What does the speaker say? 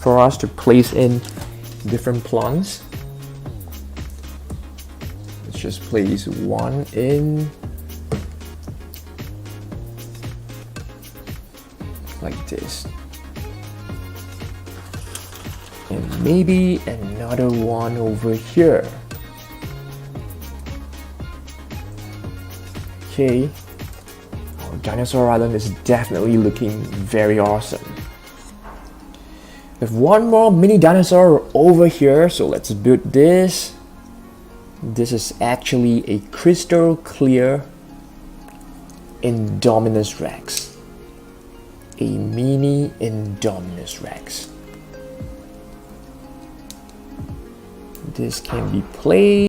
for us to place in different plants. Let's just place one in like this, and maybe another one over here. Okay, our dinosaur island is definitely looking very awesome. We have one more mini dinosaur over here, so let's build this. This is actually a crystal clear Indominus Rex. A mini Indominus Rex. This can be placed